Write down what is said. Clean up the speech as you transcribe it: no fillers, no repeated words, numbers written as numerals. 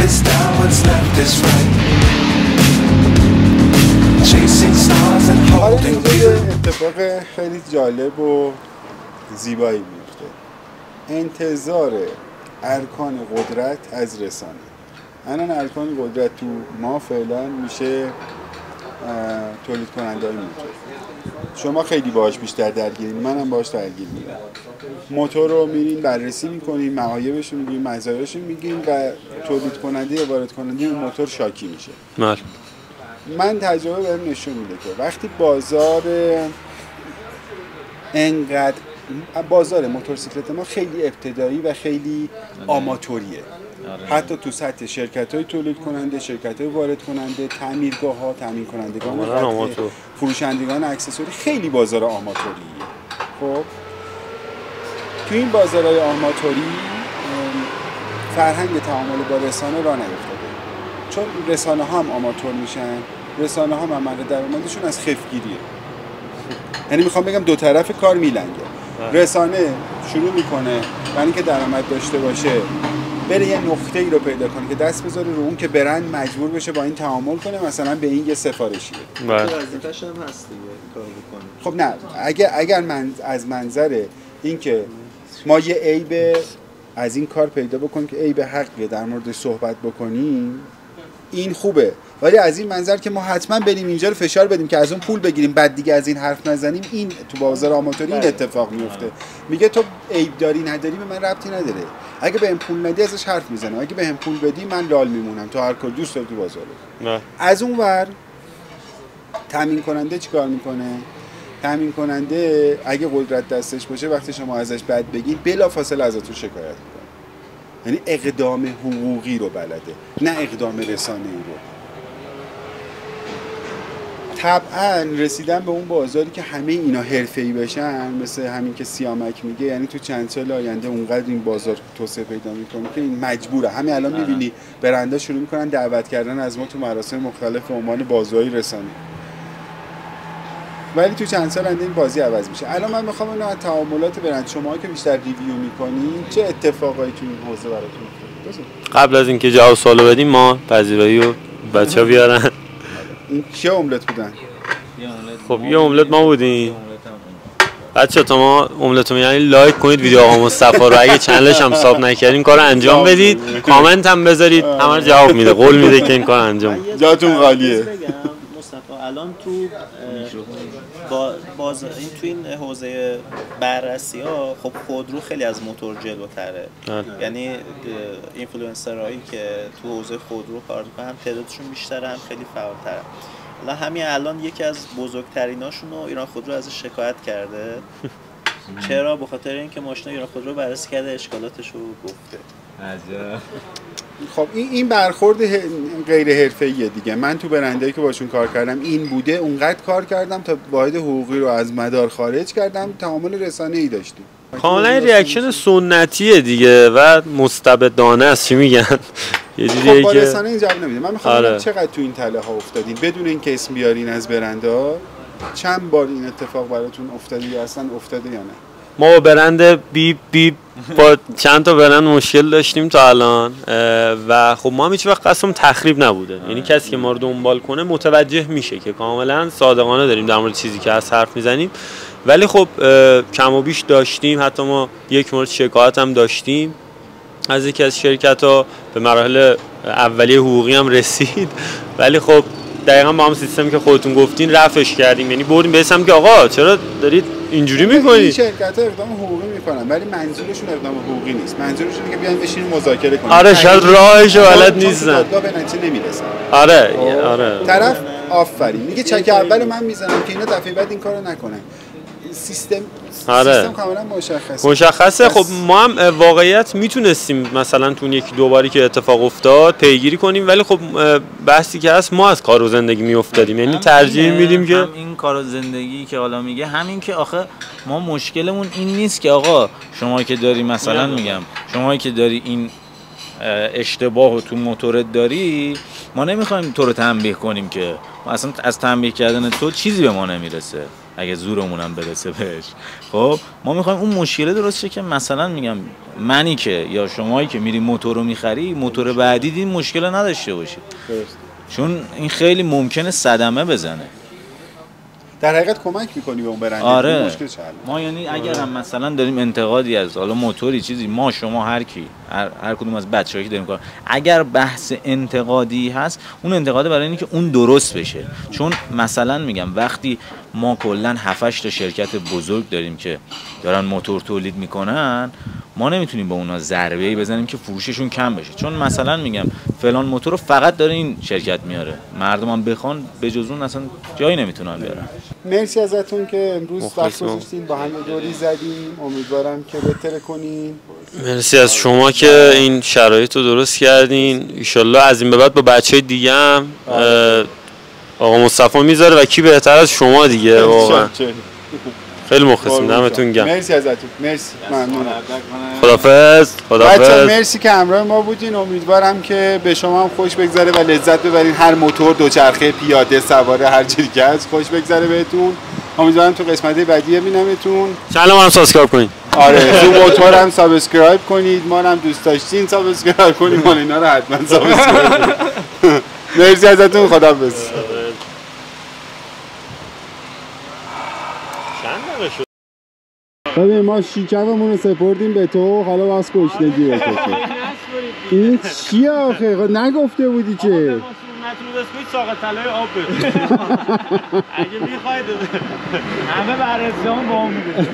is down, what's left is right. Chasing stars and holding you. اتفاق خیلی جالب و زیبایی میفته. انتظار ارکان قدرت از رسانه. الان ارکان قدرت تو ما فعلا میشه تولید کننده های موتور. شما خیلی باهاش بیشتر درگیرین، منم باهاش درگیر میرم. موتور رو میرین بررسی میکنین، معایبش رو میگین، مزایاش رو میگین و تولید کننده یا وارد کننده اون موتور شاکی میشه. من تجربه بهم نشون میده که وقتی بازار موتورسیکلت ما خیلی ابتدایی و خیلی آماتوریه. حتی تو سطح شرکت‌های تولید کننده، شرکت‌های وارد کننده، تعمیرگاه‌ها، تامین کنندگان قطعه، فروشندگان اکسسوری، خیلی بازار آماتوریه. خب تو این بازارهای آماتوری فرهنگ تعامل با رسانه راه نیفتاده. چون رسانه ها هم آماتور میشن، رسانه ها منبع درآمدشون از خفگیریه. یعنی میخوام بگم دو طرف کار میلنگه. رسانه شروع میکنه برای اینکه درآمد داشته باشه بره یه نقطه‌ای رو پیدا کنه که دست بذاره رو اون که برند مجبور بشه با این تعامل کنه، مثلا به این یه سفارشی بده. وظیفه‌ش هم هست دیگه کار بکنه. خب نه، اگر من از منظر اینکه ما یه عیب از این کار پیدا بکنیم که عیب حقیه در موردش صحبت بکنیم، این خوبه. ولی از این منظر که ما حتما بریم اینجا رو فشار بدیم که از اون پول بگیریم بعد دیگه از این حرف نزنیم، این تو بازار آماتوری این اتفاق میفته. میگه تو عیب داری نداری به من ربطی نداره، اگه بهم پول ندی ازش حرف میزنم، اگه بهم پول بدی من لال میمونم، تو هر کار دوست داری تو بازار. از اون ور تامین کننده چیکار میکنه؟ تامین کننده اگه قدرت دستش باشه وقتی شما ازش بد بگید بلافاصله ازتون شکایت میکنه. یعنی اقدام حقوقی رو بلده، نه اقدام رسانه‌ای رو. طبعا رسیدن به اون بازاری که همه اینا حرفه‌ای بشن، مثل همین که سیامک میگه، یعنی تو چند سال آینده اونقدر این بازار توسعه پیدا میکنه که این مجبوره. همین الان میبینی برنده شروع میکنن دعوت کردن از ما تو مراسم مختلف به عنوان بازاری رسانه‌ای. ولی تو چند سال آینده این بازی عوض میشه. الان من میخوام اینو از تعاملات برند شما که بیشتر ریویو میکنین چه اتفاقایی تو این حوزه براتون افتاده؟ قبل از اینکه جواب سوالو بدیم ما پذیرایی رو بچه‌ها بیارن. این چه املت بودن؟ خب یه املت ما بودیم. بچه‌ها تا ما املت رو می‌بینید لایک کنید ویدیو آقا مصطفی رو، اگه چنلش هم ساب نکردین کارو انجام بدید، کامنت هم بذارید، همه رو جواب میده، قول میده که این کار انجام بده. جاتون خالیه. مصطفی الان تو این تو این حوزه بررسی‌ها خب خودرو خیلی از موتور جلوتره. یعنی اینفلوئنسرایی که تو حوزه خودرو کار می‌کنن هم تعدادشون بیشتره هم خیلی فعال‌تره. حالا همین الان یکی از بزرگتریناشون رو ایران خودرو ازش شکایت کرده. چرا؟ به خاطر اینکه ماشین ایران خودرو بررسی کرده، اشکالاتش رو گفته. عجب. خب این برخورد غیر حرفه‌ایه دیگه. من تو برندایی که باشون کار کردم این بوده، اونقدر کار کردم تا واحد حقوقی رو از مدار خارج کردم، تعامل رسانه‌ای داشتیم. کاملا ریاکشن سنتیه دیگه و مستبدانه است. چی میگن؟ یه جوریه خب با که رسانه این جواب نمیده. من میخوام ببینم چقدر تو این تله ها افتادین بدون اینکه اسم بیارین از برندا. چند بار این اتفاق براتون افتاده یا اصلا افتاده یا نه؟ ما با برند بیپ با چند تا برند مشکل داشتیم تا الان و خب ما هم هیچ وقت قصدمون تخریب نبوده. یعنی کسی که ما رو دنبال کنه متوجه میشه که کاملا صادقانه داریم در مورد چیزی که از حرف میزنیم. ولی خب کم و بیش داشتیم، حتی ما یک مورد شکایت هم داشتیم از یکی از شرکت‌ها، به مراحل اولیه حقوقی هم رسید. ولی خب دقیقاً با هم سیستمی که خودتون گفتین رفعش کردیم، یعنی بردیم به اسم که آقا چرا دارید اینجوری میکنید؟ این شرکت‌ها اقدام حقوقی میکنن ولی منظورشون اقدام حقوقی نیست، منظورشون اینه که بیاین بشینیم مذاکره کنیم. آره شاید راهشو بلد نیستن، دادگاه به نتیجه نمیرسن. آره طرف آفرین میگه چک اول من میزنم که اینا دفعه بعد این کارو نکنن. سیستم کاملا مشخصه. خب ما هم واقعیت میتونستیم مثلا تو یکی دو باری که اتفاق افتاد پیگیری کنیم، ولی خب بحثی که هست ما از کار و زندگی میافتادیم، یعنی ترجیح میدیم که این کار و زندگی که حالا میگه همین که آخه ما مشکلمون این نیست که آقا شما که داری مثلا میگم شما که داری این اشتباه رو تو موتورت داری، ما نمیخوایم تو رو تنبیه کنیم که اصلا از تنبیه کردن تو چیزی به ما نمیرسه اگه زورمون هم برسه بهش. خب ما میخوایم اون مشکل درست شه که مثلا میگم منی که یا شمایی که میری موتور رو میخری، موتور بعدی این مشکل رو نداشته باشید، چون این خیلی ممکنه صدمه بزنه. در حقیقت کمک میکنی به اون برنده. آره مشکل چه ما یعنی اگر هم مثلا داریم انتقادی از حالا موتوری چیزی، ما شما هر کی هر کدوم از بچه‌ها که داریم کار، اگر بحث انتقادی هست اون انتقاده برای اینکه اون درست بشه. چون مثلا میگم وقتی ما کلا 7-8 تا شرکت بزرگ داریم که دارن موتور تولید میکنن، ما نمیتونیم به اونا ضربه‌ای بزنیم که فروششون کم بشه، چون مثلا میگم فلان موتور رو فقط داره این شرکت میاره، مردم هم بخوان به جز اون اصلا جایی نمیتونن بیارن. مرسی ازتون که امروز وقت گذاشتین با هم دوری زدیم. امیدوارم که بهتر کنین. مرسی از شما که این شرایط رو درست کردین. ان از این به بعد با بچهای دیگه هم آقا مصطفی میذاره و کی بهتر از شما دیگه. واقعا خیلی مخلصیم. دمتون گرم. مرسی ازتون. مرسی. ممنون. خدافظ. بچه‌ها مرسی که همراه ما بودین. امیدوارم که به شما هم خوش بگذره و لذت ببرین. هر موتور، دوچرخه، پیاده، سواره، هر چیزی که هست خوش بگذره بهتون. امیدوارم تو قسمت بعدی ببینمتون. چنل ما هم سابسکرایب کنید. آره، تو موتور هم سابسکرایب کنید. ما هم دوست داشتین سابسکرایب کنید. مال اینا رو حتما سابسکرایب کنید. مرسی ازتون. خداحافظ. ببین ما شیکممون رو سپردیم به تو، حالا باز گشنگی بکشیم. این چیه آخه؟ نگفته بودی که نتونو بسکویت ساق طلای آب بده. اگه میخواید همه بررسی هم با هم میده.